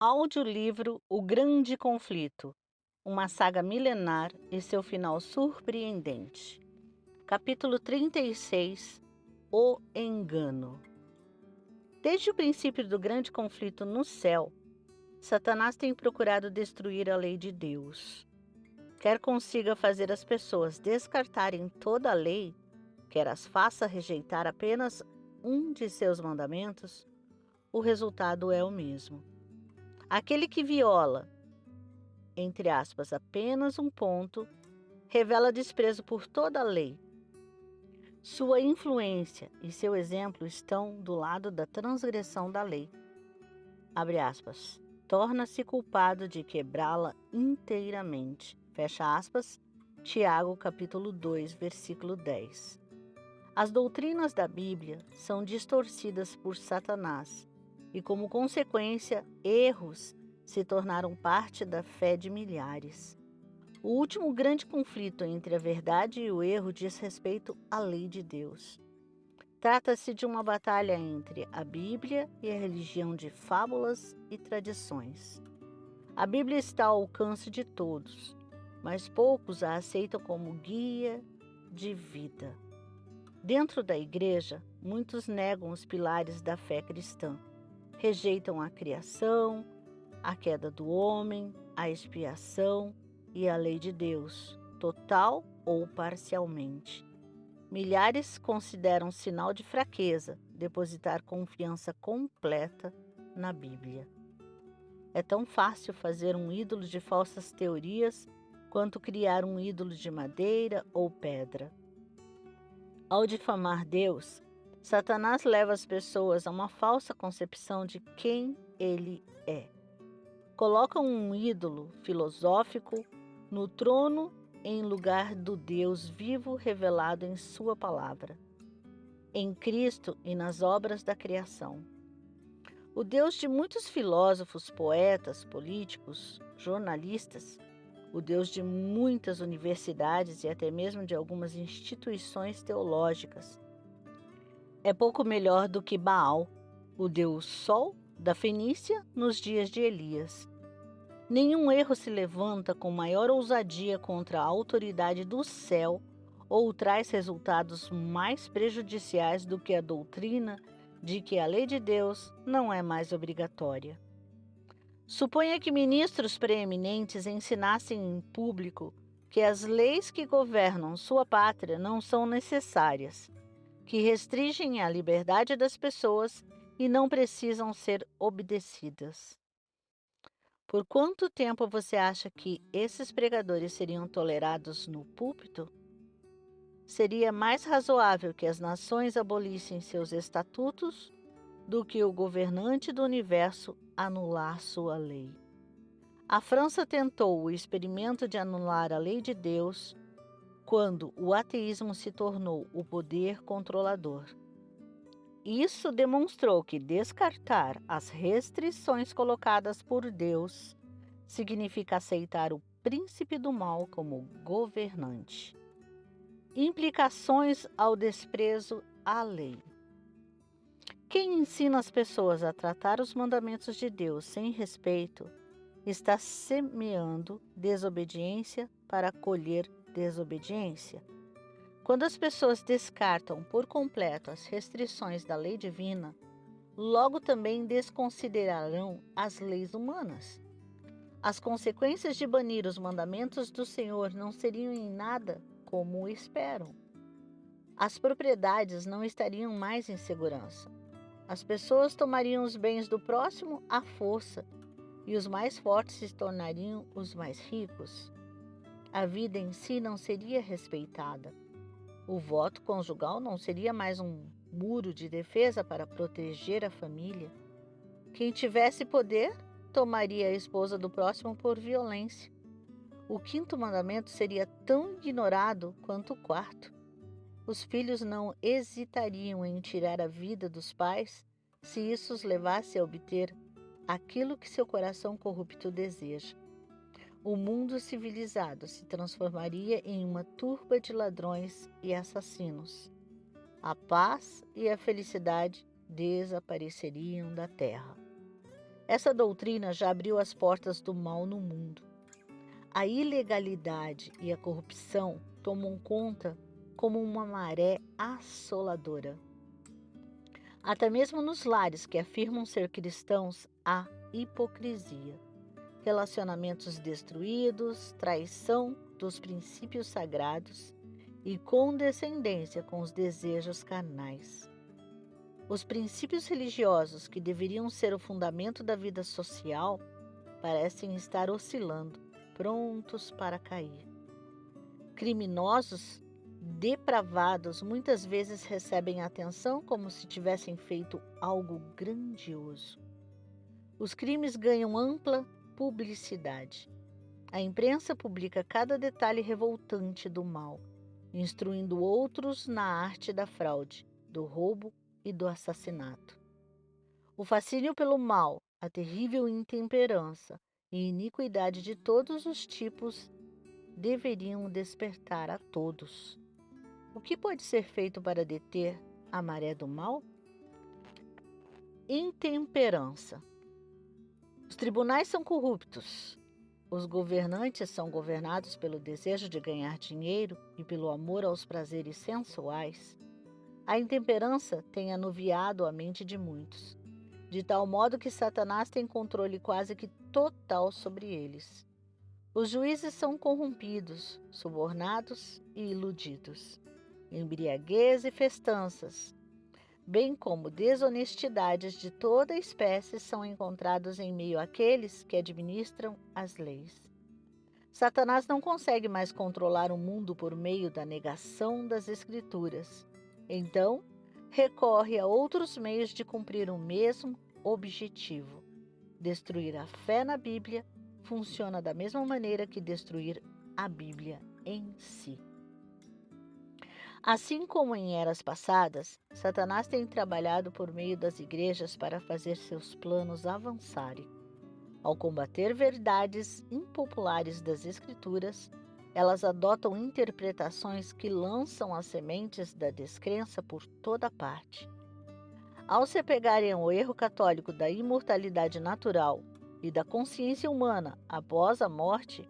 Audiolivro O Grande Conflito, uma saga milenar e seu final surpreendente. Capítulo 36. O Engano. Desde o princípio do grande conflito no céu, Satanás tem procurado destruir a lei de Deus. Quer consiga fazer as pessoas descartarem toda a lei, quer as faça rejeitar apenas um de seus mandamentos, o resultado é o mesmo. Aquele que viola, entre aspas, apenas um ponto, revela desprezo por toda a lei. Sua influência e seu exemplo estão do lado da transgressão da lei. Abre aspas. Torna-se culpado de quebrá-la inteiramente. Fecha aspas. Tiago, capítulo 2, versículo 10. As doutrinas da Bíblia são distorcidas por Satanás e, como consequência, erros se tornaram parte da fé de milhares. O último grande conflito entre a verdade e o erro diz respeito à lei de Deus. Trata-se de uma batalha entre a Bíblia e a religião de fábulas e tradições. A Bíblia está ao alcance de todos, mas poucos a aceitam como guia de vida. Dentro da igreja, muitos negam os pilares da fé cristã. Rejeitam a criação, a queda do homem, a expiação e a lei de Deus, total ou parcialmente. Milhares consideram sinal de fraqueza depositar confiança completa na Bíblia. É tão fácil fazer um ídolo de falsas teorias quanto criar um ídolo de madeira ou pedra. Ao difamar Deus, Satanás leva as pessoas a uma falsa concepção de quem ele é. Colocam um ídolo filosófico no trono em lugar do Deus vivo revelado em sua palavra, em Cristo e nas obras da criação. O Deus de muitos filósofos, poetas, políticos, jornalistas, o Deus de muitas universidades e até mesmo de algumas instituições teológicas, é pouco melhor do que Baal, o Deus Sol da Fenícia nos dias de Elias. Nenhum erro se levanta com maior ousadia contra a autoridade do céu ou traz resultados mais prejudiciais do que a doutrina de que a lei de Deus não é mais obrigatória. Suponha que ministros preeminentes ensinassem em público que as leis que governam sua pátria não são necessárias, que restringem a liberdade das pessoas e não precisam ser obedecidas. Por quanto tempo você acha que esses pregadores seriam tolerados no púlpito? Seria mais razoável que as nações abolissem seus estatutos do que o governante do universo anular sua lei. A França tentou o experimento de anular a lei de Deus quando o ateísmo se tornou o poder controlador. Isso demonstrou que descartar as restrições colocadas por Deus significa aceitar o príncipe do mal como governante. Implicações ao desprezo à lei. Quem ensina as pessoas a tratar os mandamentos de Deus sem respeito está semeando desobediência para colher desobediência. Quando as pessoas descartam por completo as restrições da lei divina, logo também desconsiderarão as leis humanas. As consequências de banir os mandamentos do Senhor não seriam em nada como esperam. As propriedades não estariam mais em segurança. As pessoas tomariam os bens do próximo à força e os mais fortes se tornariam os mais ricos. A vida em si não seria respeitada. O voto conjugal não seria mais um muro de defesa para proteger a família. Quem tivesse poder tomaria a esposa do próximo por violência. O quinto mandamento seria tão ignorado quanto o quarto. Os filhos não hesitariam em tirar a vida dos pais se isso os levasse a obter aquilo que seu coração corrupto deseja. O mundo civilizado se transformaria em uma turba de ladrões e assassinos. A paz e a felicidade desapareceriam da terra. Essa doutrina já abriu as portas do mal no mundo. A ilegalidade e a corrupção tomam conta como uma maré assoladora. Até mesmo nos lares que afirmam ser cristãos, há hipocrisia, relacionamentos destruídos, traição dos princípios sagrados e condescendência com os desejos carnais. Os princípios religiosos, que deveriam ser o fundamento da vida social, parecem estar oscilando, prontos para cair. Criminosos depravados muitas vezes recebem atenção como se tivessem feito algo grandioso. Os crimes ganham ampla publicidade. A imprensa publica cada detalhe revoltante do mal, instruindo outros na arte da fraude, do roubo e do assassinato. O fascínio pelo mal, a terrível intemperança e iniquidade de todos os tipos deveriam despertar a todos. O que pode ser feito para deter a maré do mal? Intemperança. Os tribunais são corruptos. Os governantes são governados pelo desejo de ganhar dinheiro e pelo amor aos prazeres sensuais. A intemperança tem anuviado a mente de muitos, de tal modo que Satanás tem controle quase que total sobre eles. Os juízes são corrompidos, subornados e iludidos. Embriaguez e festanças, bem como desonestidades de toda espécie, são encontrados em meio àqueles que administram as leis. Satanás não consegue mais controlar o mundo por meio da negação das Escrituras. Então, recorre a outros meios de cumprir o mesmo objetivo. Destruir a fé na Bíblia funciona da mesma maneira que destruir a Bíblia em si. Assim como em eras passadas, Satanás tem trabalhado por meio das igrejas para fazer seus planos avançarem. Ao combater verdades impopulares das Escrituras, elas adotam interpretações que lançam as sementes da descrença por toda parte. Ao se apegarem ao erro católico da imortalidade natural e da consciência humana após a morte,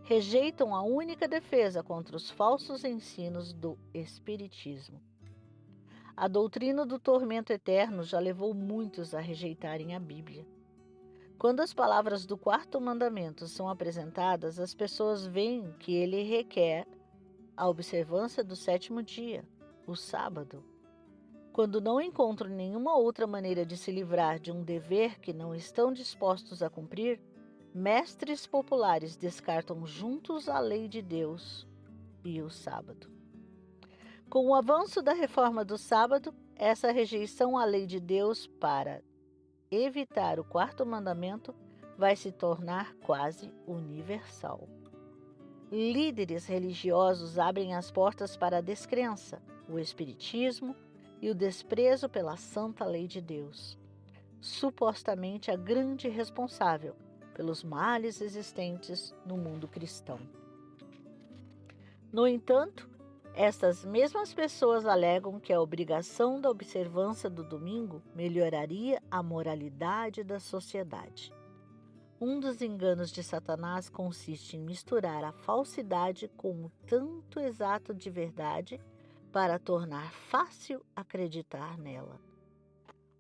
rejeitam a única defesa contra os falsos ensinos do Espiritismo. A doutrina do tormento eterno já levou muitos a rejeitarem a Bíblia. Quando as palavras do quarto mandamento são apresentadas, as pessoas veem que ele requer a observância do sétimo dia, o sábado. Quando não encontram nenhuma outra maneira de se livrar de um dever que não estão dispostos a cumprir, mestres populares descartam juntos a lei de Deus e o sábado. Com o avanço da reforma do sábado, essa rejeição à lei de Deus para evitar o quarto mandamento vai se tornar quase universal. Líderes religiosos abrem as portas para a descrença, o espiritismo e o desprezo pela santa lei de Deus, supostamente a grande responsável pelos males existentes no mundo cristão. No entanto, estas mesmas pessoas alegam que a obrigação da observância do domingo melhoraria a moralidade da sociedade. Um dos enganos de Satanás consiste em misturar a falsidade com um tanto exato de verdade para tornar fácil acreditar nela.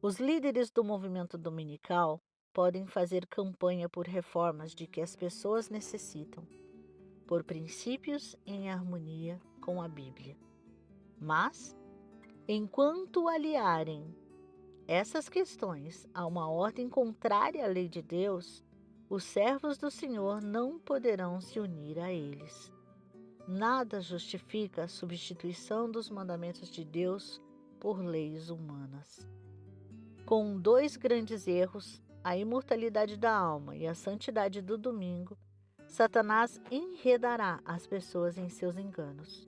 Os líderes do movimento dominical podem fazer campanha por reformas de que as pessoas necessitam, por princípios em harmonia com a Bíblia. Mas, enquanto aliarem essas questões a uma ordem contrária à lei de Deus, os servos do Senhor não poderão se unir a eles. Nada justifica a substituição dos mandamentos de Deus por leis humanas. Com dois grandes erros, a imortalidade da alma e a santidade do domingo, Satanás enredará as pessoas em seus enganos.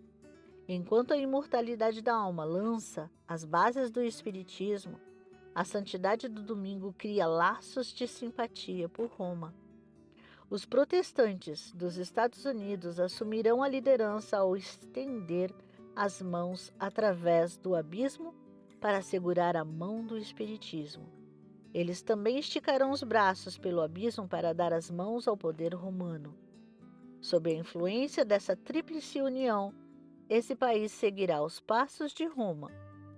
Enquanto a imortalidade da alma lança as bases do espiritismo, a santidade do domingo cria laços de simpatia por Roma. Os protestantes dos Estados Unidos assumirão a liderança ao estender as mãos através do abismo para segurar a mão do espiritismo. Eles também esticarão os braços pelo abismo para dar as mãos ao poder romano. Sob a influência dessa tríplice união, esse país seguirá os passos de Roma,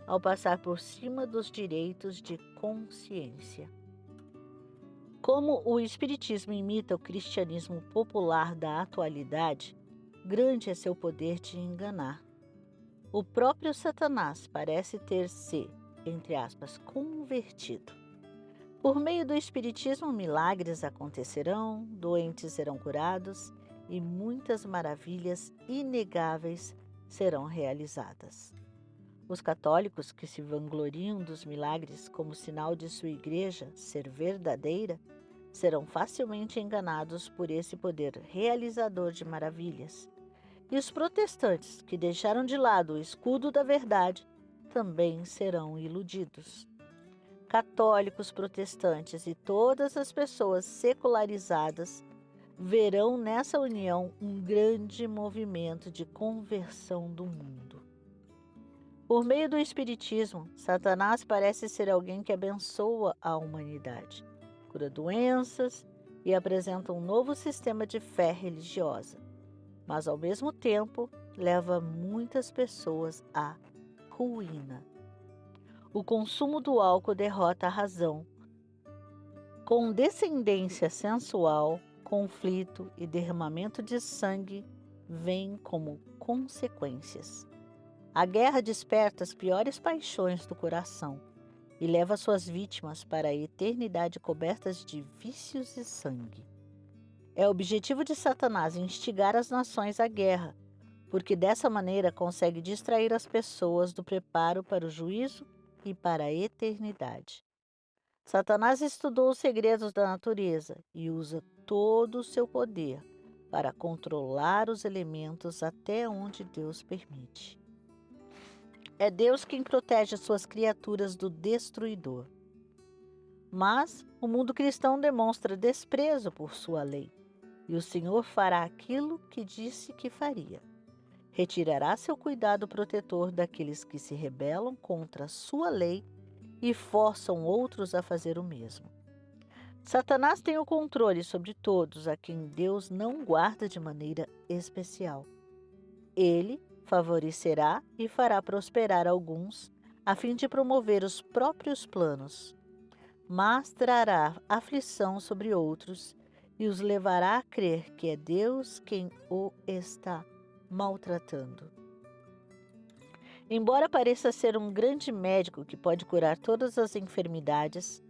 ao passar por cima dos direitos de consciência. Como o Espiritismo imita o cristianismo popular da atualidade, grande é seu poder de enganar. O próprio Satanás parece ter se, entre aspas, convertido. Por meio do Espiritismo, milagres acontecerão, doentes serão curados e muitas maravilhas inegáveis serão realizadas. Os católicos que se vangloriam dos milagres como sinal de sua igreja ser verdadeira, serão facilmente enganados por esse poder realizador de maravilhas. E os protestantes que deixaram de lado o escudo da verdade também serão iludidos. Católicos, protestantes e todas as pessoas secularizadas verão nessa união um grande movimento de conversão do mundo. Por meio do Espiritismo, Satanás parece ser alguém que abençoa a humanidade, cura doenças e apresenta um novo sistema de fé religiosa, mas ao mesmo tempo leva muitas pessoas à ruína. O consumo do álcool derrota a razão. Com descendência sensual, conflito e derramamento de sangue vêm como consequências. A guerra desperta as piores paixões do coração e leva suas vítimas para a eternidade cobertas de vícios e sangue. É objetivo de Satanás instigar as nações à guerra, porque dessa maneira consegue distrair as pessoas do preparo para o juízo e para a eternidade. Satanás estudou os segredos da natureza e usa todo o seu poder para controlar os elementos até onde Deus permite. É Deus quem protege suas criaturas do destruidor. Mas o mundo cristão demonstra desprezo por sua lei, e o Senhor fará aquilo que disse que faria. Retirará seu cuidado protetor daqueles que se rebelam contra sua lei e forçam outros a fazer o mesmo. Satanás tem o controle sobre todos a quem Deus não guarda de maneira especial. Ele favorecerá e fará prosperar alguns, a fim de promover os próprios planos, mas trará aflição sobre outros e os levará a crer que é Deus quem o está maltratando. Embora pareça ser um grande médico que pode curar todas as enfermidades,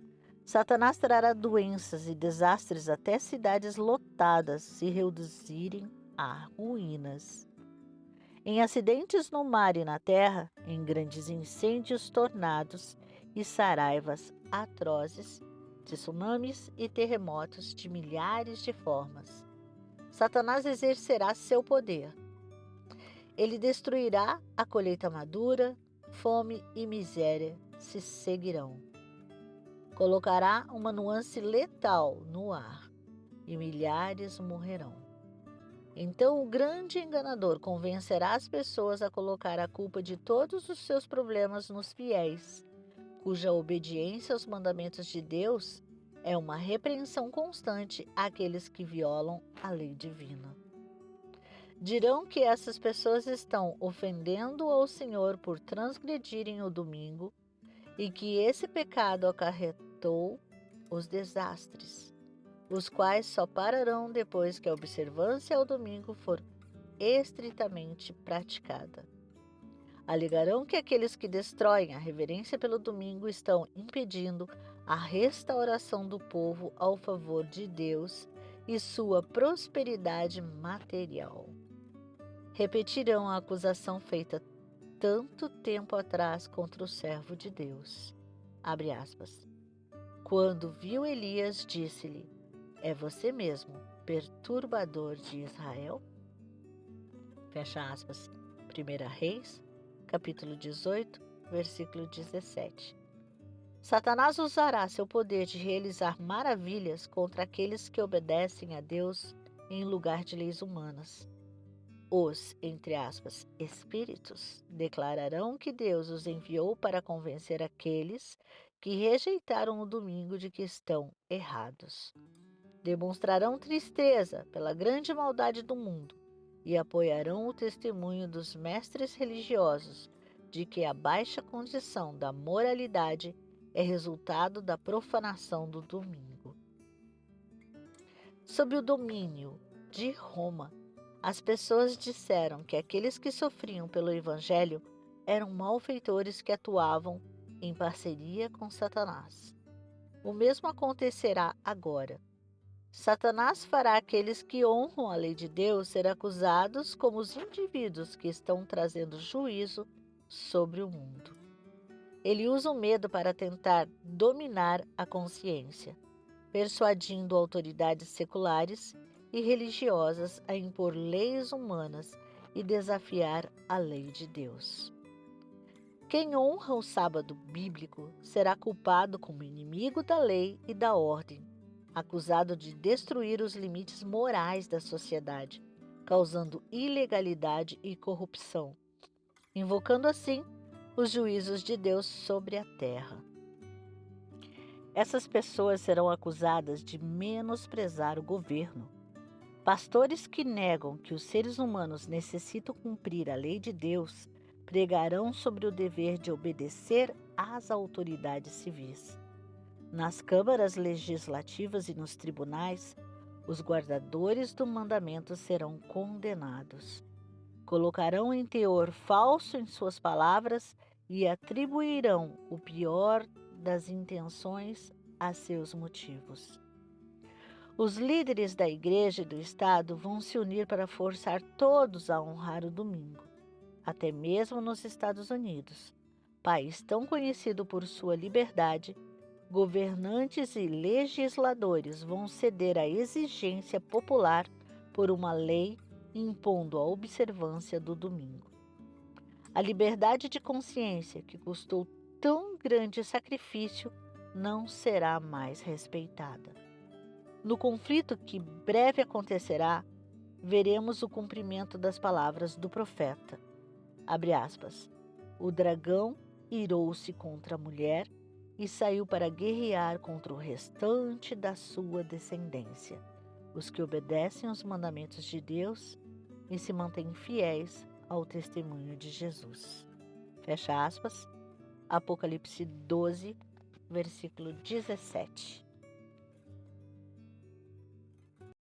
Satanás trará doenças e desastres até cidades lotadas se reduzirem a ruínas. Em acidentes no mar e na terra, em grandes incêndios, tornados e saraivas atrozes, tsunamis e terremotos de milhares de formas, Satanás exercerá seu poder. Ele destruirá a colheita madura, fome e miséria se seguirão. Colocará uma nuance letal no ar e milhares morrerão. Então o grande enganador convencerá as pessoas a colocar a culpa de todos os seus problemas nos fiéis, cuja obediência aos mandamentos de Deus é uma repreensão constante àqueles que violam a lei divina. Dirão que essas pessoas estão ofendendo ao Senhor por transgredirem o domingo e que esse pecado acarretou os desastres, os quais só pararão depois que a observância ao domingo for estritamente praticada. Alegarão que aqueles que destroem a reverência pelo domingo estão impedindo a restauração do povo ao favor de Deus e sua prosperidade material. Repetirão a acusação feita tanto tempo atrás contra o servo de Deus. Abre aspas. Quando viu Elias, disse-lhe: é você mesmo, perturbador de Israel? Fecha aspas. 1 Reis, capítulo 18, versículo 17. Satanás usará seu poder de realizar maravilhas contra aqueles que obedecem a Deus em lugar de leis humanas. Os, entre aspas, espíritos declararão que Deus os enviou para convencer aqueles que rejeitaram o domingo de que estão errados. Demonstrarão tristeza pela grande maldade do mundo e apoiarão o testemunho dos mestres religiosos de que a baixa condição da moralidade é resultado da profanação do domingo. Sob o domínio de Roma, as pessoas disseram que aqueles que sofriam pelo Evangelho eram malfeitores que atuavam em parceria com Satanás. O mesmo acontecerá agora. Satanás fará aqueles que honram a lei de Deus ser acusados como os indivíduos que estão trazendo juízo sobre o mundo. Ele usa o medo para tentar dominar a consciência, persuadindo autoridades seculares e religiosas a impor leis humanas e desafiar a lei de Deus. Quem honra o sábado bíblico será culpado como inimigo da lei e da ordem, acusado de destruir os limites morais da sociedade, causando ilegalidade e corrupção, invocando assim os juízos de Deus sobre a terra. Essas pessoas serão acusadas de menosprezar o governo. Pastores que negam que os seres humanos necessitam cumprir a lei de Deus pregarão sobre o dever de obedecer às autoridades civis. Nas câmaras legislativas e nos tribunais, os guardadores do mandamento serão condenados. Colocarão em teor falso em suas palavras e atribuirão o pior das intenções a seus motivos. Os líderes da igreja e do Estado vão se unir para forçar todos a honrar o domingo, até mesmo nos Estados Unidos, país tão conhecido por sua liberdade. Governantes e legisladores vão ceder à exigência popular por uma lei impondo a observância do domingo. A liberdade de consciência, que custou tão grande sacrifício, não será mais respeitada. No conflito que breve acontecerá, veremos o cumprimento das palavras do profeta. Abre aspas. O dragão irou-se contra a mulher e saiu para guerrear contra o restante da sua descendência, os que obedecem aos mandamentos de Deus e se mantêm fiéis ao testemunho de Jesus. Fecha aspas. Apocalipse 12, versículo 17.